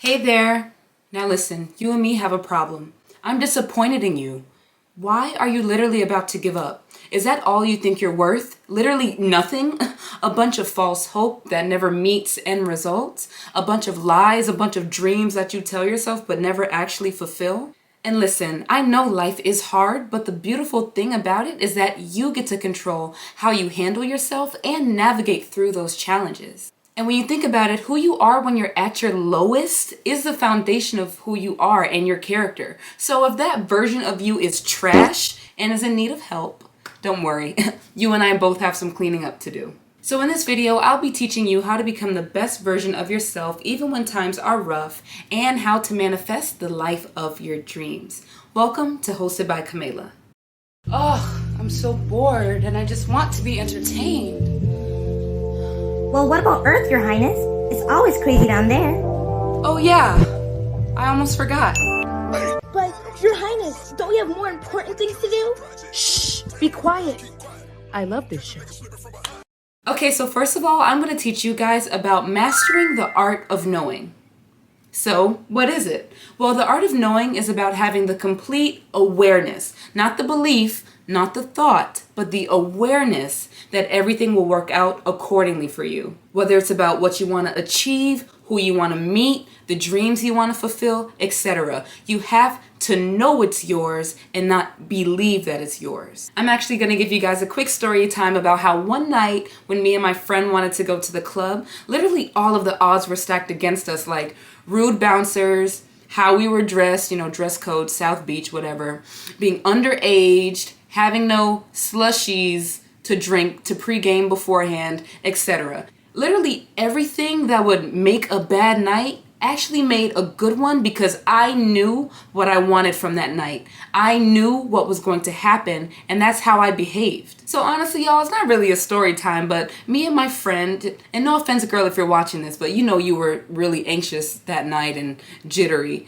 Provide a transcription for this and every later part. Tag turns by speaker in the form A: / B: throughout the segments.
A: Hey there. Now listen, you and me have a problem. I'm disappointed in you. Why are you literally about to give up? Is that all you think you're worth? Literally nothing? A bunch of false hope that never meets end results? A bunch of lies, a bunch of dreams that you tell yourself but never actually fulfill? And listen, I know life is hard, but the beautiful thing about it is that you get to control how you handle yourself and navigate through those challenges. And when you think about it, who you are when you're at your lowest is the foundation of who you are and your character. So if that version of you is trash and is in need of help, don't worry, you and I both have some cleaning up to do. So in this video, I'll be teaching you how to become the best version of yourself even when times are rough and how to manifest the life of your dreams. Welcome to Hosted by Camila. Oh, I'm so bored and I just want to be entertained.
B: Well, what about Earth, Your Highness? It's always crazy down there.
A: Oh yeah, I almost forgot.
C: But, Your Highness, don't we have more important things to do? Shh, be quiet. I love this show.
A: Okay, so first of all, I'm going to teach you guys about mastering the art of knowing. So, what is it? Well, the art of knowing is about having the complete awareness, not the belief, not the thought, but the awareness that everything will work out accordingly for you. Whether it's about what you want to achieve, who you want to meet, the dreams you want to fulfill, etc. You have to know it's yours and not believe that it's yours. I'm actually going to give you guys a quick story time about how one night when me and my friend wanted to go to the club, literally all of the odds were stacked against us, like rude bouncers, how we were dressed, dress code, South Beach, whatever, being underaged, having no slushies to drink to pregame beforehand, etc. Literally everything that would make a bad night actually made a good one because I knew what I wanted from that night. I knew what was going to happen, and that's how I behaved. So honestly, y'all, it's not really a story time, but me and my friend, and no offense, girl, if you're watching this, but you were really anxious that night and jittery.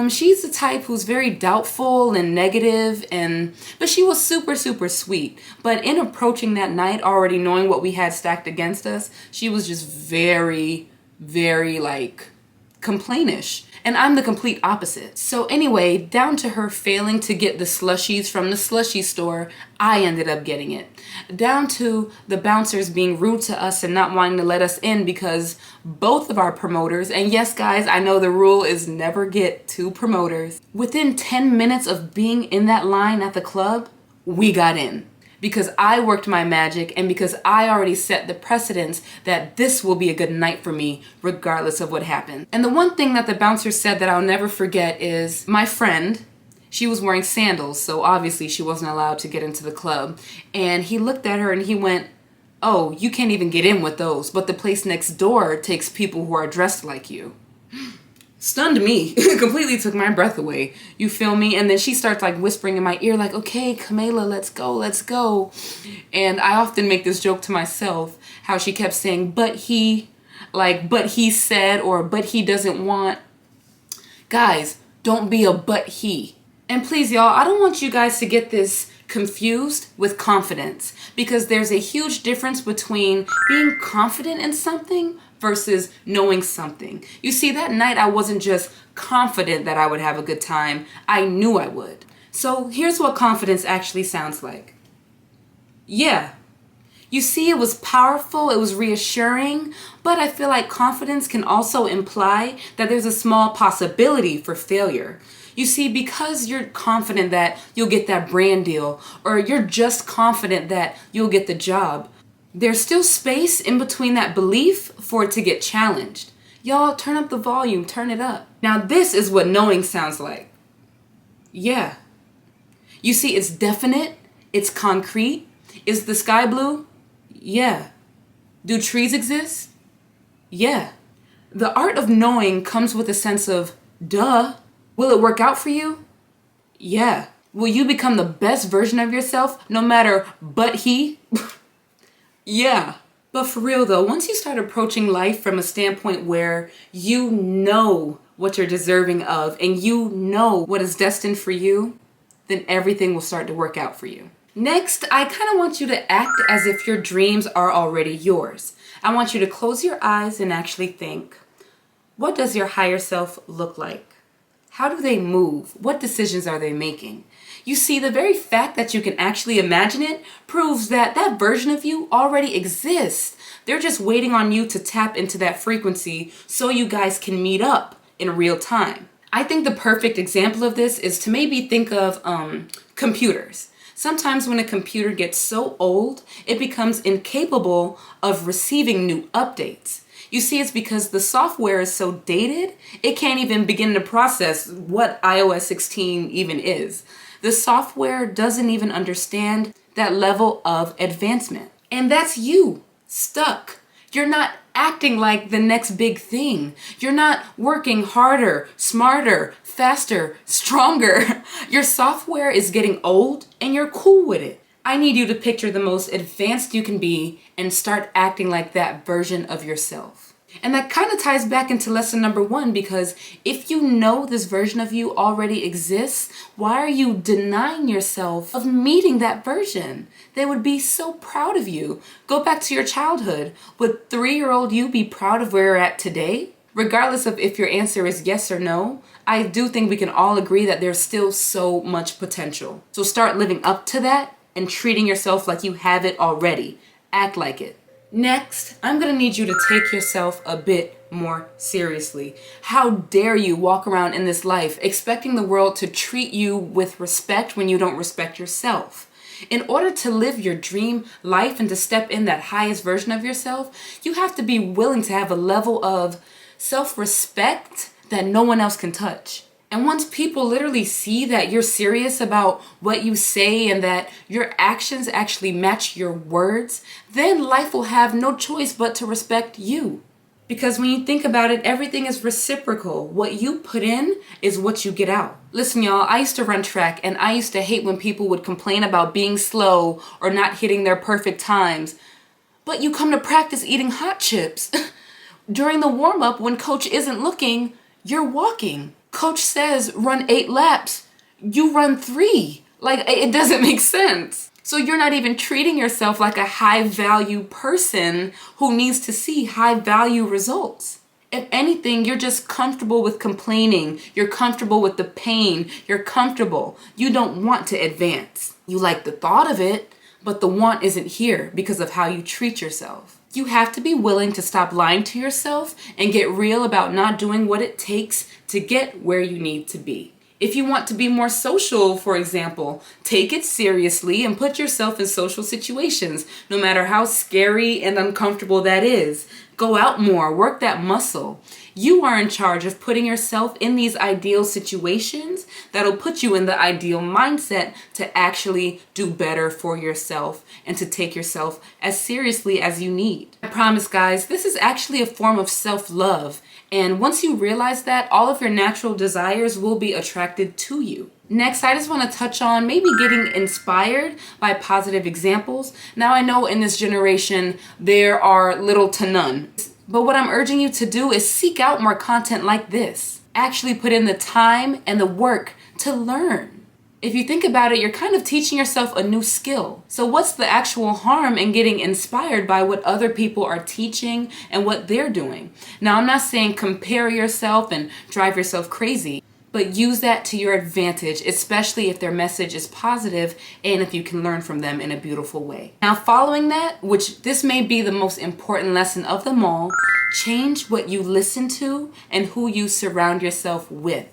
A: She's the type who's very doubtful and negative, but she was super, super sweet. But in approaching that night, already knowing what we had stacked against us, she was just very, very complainish. And I'm the complete opposite. So anyway, down to her failing to get the slushies from the slushie store, I ended up getting it. Down to the bouncers being rude to us and not wanting to let us in because both of our promoters, and yes guys, I know the rule is never get two promoters. Within 10 minutes of being in that line at the club, we got in. Because I worked my magic and because I already set the precedence that this will be a good night for me regardless of what happened. And the one thing that the bouncer said that I'll never forget is my friend, she was wearing sandals, so obviously she wasn't allowed to get into the club. And he looked at her and he went, "Oh, you can't even get in with those, but the place next door takes people who are dressed like you." Stunned me. Completely took my breath away. You feel me? And then she starts whispering in my ear okay, Camila, let's go, let's go. And I often make this joke to myself, how she kept saying, but he said, or but he doesn't want. Guys, don't be a but he. And please, y'all, I don't want you guys to get this confused with confidence, because there's a huge difference between being confident in something versus knowing something. You see, that night I wasn't just confident that I would have a good time, I knew I would. So here's what confidence actually sounds like. Yeah. You see, it was powerful, it was reassuring, but I feel like confidence can also imply that there's a small possibility for failure. You see, because you're confident that you'll get that brand deal, or you're just confident that you'll get the job, there's still space in between that belief for it to get challenged. Y'all, turn up the volume, turn it up. Now this is what knowing sounds like. Yeah. You see, it's definite, it's concrete. Is the sky blue? Yeah. Do trees exist? Yeah. The art of knowing comes with a sense of, duh. Will it work out for you? Yeah. Will you become the best version of yourself no matter but he? Yeah. But for real though, once you start approaching life from a standpoint where you know what you're deserving of and you know what is destined for you, then everything will start to work out for you. Next, I kind of want you to act as if your dreams are already yours. I want you to close your eyes and actually think, What does your higher self look like? How do they move? What decisions are they making? You see, the very fact that you can actually imagine it proves that that version of you already exists. They're just waiting on you to tap into that frequency so you guys can meet up in real time. I think the perfect example of this is to maybe think of computers. Sometimes when a computer gets so old, it becomes incapable of receiving new updates. You see, it's because the software is so dated, it can't even begin to process what iOS 16 even is. The software doesn't even understand that level of advancement. And that's you, stuck. You're not acting like the next big thing. You're not working harder, smarter, faster, stronger. Your software is getting old and you're cool with it. I need you to picture the most advanced you can be and start acting like that version of yourself. And that kind of ties back into lesson number 1, because if you know this version of you already exists, why are you denying yourself of meeting that version? They would be so proud of you. Go back to your childhood. Would 3-year-old you be proud of where you're at today? Regardless of if your answer is yes or no, I do think we can all agree that there's still so much potential. So start living up to that and treating yourself like you have it already. Act like it. Next, I'm gonna need you to take yourself a bit more seriously. How dare you walk around in this life expecting the world to treat you with respect when you don't respect yourself? In order to live your dream life and to step in that highest version of yourself, you have to be willing to have a level of self-respect that no one else can touch. And once people literally see that you're serious about what you say and that your actions actually match your words, then life will have no choice but to respect you. Because when you think about it, everything is reciprocal. What you put in is what you get out. Listen, y'all, I used to run track and I used to hate when people would complain about being slow or not hitting their perfect times. But you come to practice eating hot chips. During the warm-up, when coach isn't looking, you're walking. Coach says run 8 laps, you run 3. Like, it doesn't make sense. So you're not even treating yourself like a high value person who needs to see high value results. If anything, you're just comfortable with complaining. You're comfortable with the pain. You're comfortable. You don't want to advance. You like the thought of it, but the want isn't here because of how you treat yourself. You have to be willing to stop lying to yourself and get real about not doing what it takes to get where you need to be. If you want to be more social, for example, take it seriously and put yourself in social situations, no matter how scary and uncomfortable that is. Go out more, work that muscle. You are in charge of putting yourself in these ideal situations that'll put you in the ideal mindset to actually do better for yourself and to take yourself as seriously as you need. I promise, guys, this is actually a form of self-love. And once you realize that, all of your natural desires will be attracted to you. Next, I just want to touch on maybe getting inspired by positive examples. Now, I know in this generation, there are little to none. But what I'm urging you to do is seek out more content like this. Actually put in the time and the work to learn. If you think about it, you're kind of teaching yourself a new skill. So what's the actual harm in getting inspired by what other people are teaching and what they're doing? Now, I'm not saying compare yourself and drive yourself crazy, but use that to your advantage, especially if their message is positive and if you can learn from them in a beautiful way. Now, following that, which this may be the most important lesson of them all, change what you listen to and who you surround yourself with.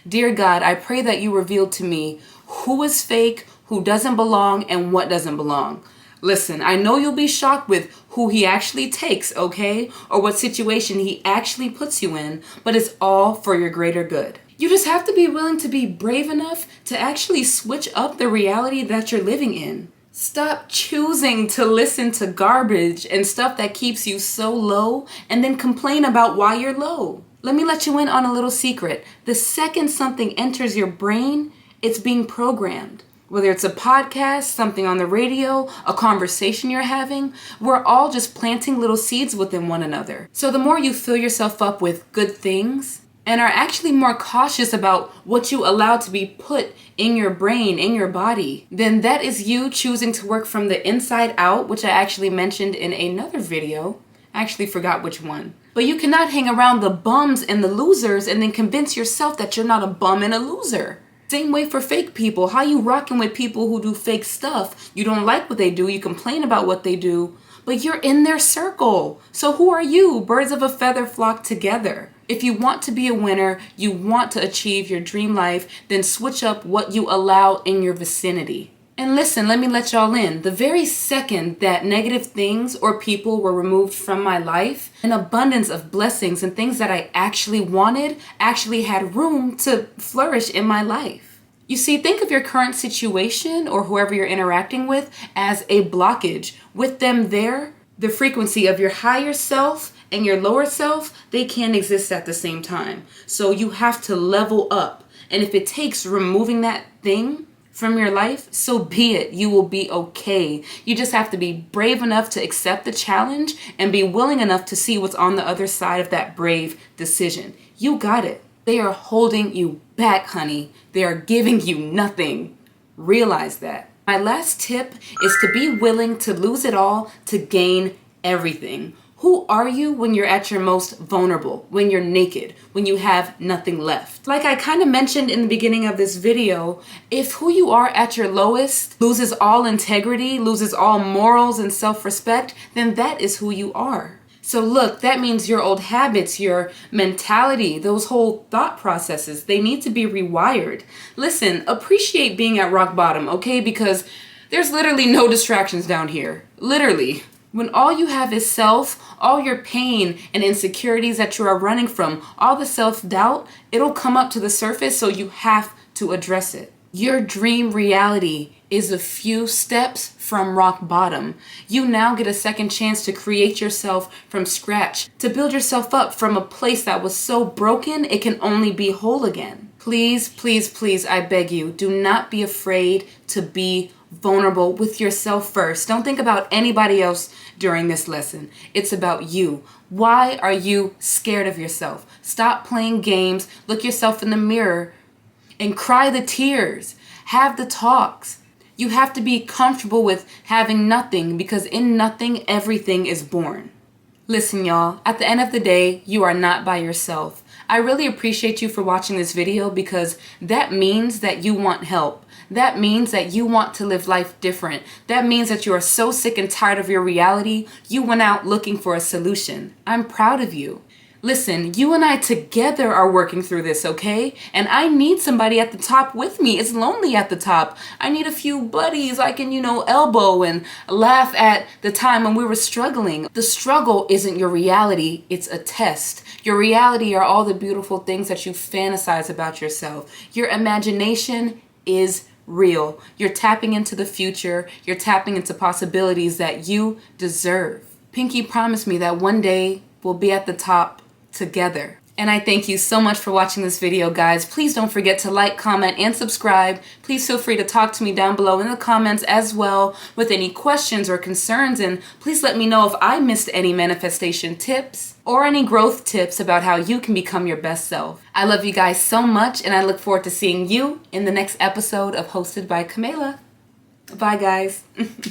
A: Dear God, I pray that you reveal to me who is fake, who doesn't belong, and what doesn't belong. Listen, I know you'll be shocked with who he actually takes, okay? Or what situation he actually puts you in, but it's all for your greater good. You just have to be willing to be brave enough to actually switch up the reality that you're living in. Stop choosing to listen to garbage and stuff that keeps you so low and then complain about why you're low. Let me let you in on a little secret. The second something enters your brain, it's being programmed. Whether it's a podcast, something on the radio, a conversation you're having, we're all just planting little seeds within one another. So the more you fill yourself up with good things and are actually more cautious about what you allow to be put in your brain, in your body, then that is you choosing to work from the inside out, which I actually mentioned in another video. I actually forgot which one. But you cannot hang around the bums and the losers and then convince yourself that you're not a bum and a loser. Same way for fake people. How you rocking with people who do fake stuff? You don't like what they do, you complain about what they do, but you're in their circle. So who are you? Birds of a feather flock together. If you want to be a winner, you want to achieve your dream life, then switch up what you allow in your vicinity. And listen, let me let y'all in. The very second that negative things or people were removed from my life, an abundance of blessings and things that I actually wanted actually had room to flourish in my life. You see, think of your current situation or whoever you're interacting with as a blockage. With them there, the frequency of your higher self and your lower self, they can't exist at the same time. So you have to level up. And if it takes removing that thing from your life, so be it. You will be okay. You just have to be brave enough to accept the challenge and be willing enough to see what's on the other side of that brave decision. You got it. They are holding you back, honey. They are giving you nothing. Realize that. My last tip is to be willing to lose it all to gain everything. Who are you when you're at your most vulnerable, when you're naked, when you have nothing left? Like I kind of mentioned in the beginning of this video, if who you are at your lowest loses all integrity, loses all morals and self-respect, then that is who you are. So look, that means your old habits, your mentality, those whole thought processes, they need to be rewired. Listen, appreciate being at rock bottom, okay? Because there's literally no distractions down here. Literally. When all you have is self, all your pain and insecurities that you are running from, all the self-doubt, it'll come up to the surface, so you have to address it. Your dream reality is a few steps from rock bottom. You now get a second chance to create yourself from scratch, to build yourself up from a place that was so broken it can only be whole again. Please, please, please, I beg you, do not be afraid to be vulnerable with yourself first. Don't think about anybody else during this lesson. It's about you. Why are you scared of yourself? Stop playing games, look yourself in the mirror, and cry the tears. Have the talks. You have to be comfortable with having nothing, because in nothing, everything is born. Listen, y'all, at the end of the day, you are not by yourself. I really appreciate you for watching this video, because that means that you want help. That means that you want to live life different. That means that you are so sick and tired of your reality, you went out looking for a solution. I'm proud of you. Listen, you and I together are working through this, okay? And I need somebody at the top with me. It's lonely at the top. I need a few buddies I can, elbow and laugh at the time when we were struggling. The struggle isn't your reality, it's a test. Your reality are all the beautiful things that you fantasize about yourself. Your imagination is real. You're tapping into the future. You're tapping into possibilities that you deserve. Pinky promised me that one day we'll be at the top together. And I thank you so much for watching this video, guys. Please don't forget to like, comment, and subscribe. Please feel free to talk to me down below in the comments as well with any questions or concerns. And please let me know if I missed any manifestation tips or any growth tips about how you can become your best self. I love you guys so much, and I look forward to seeing you in the next episode of Hosted by Camela. Bye, guys.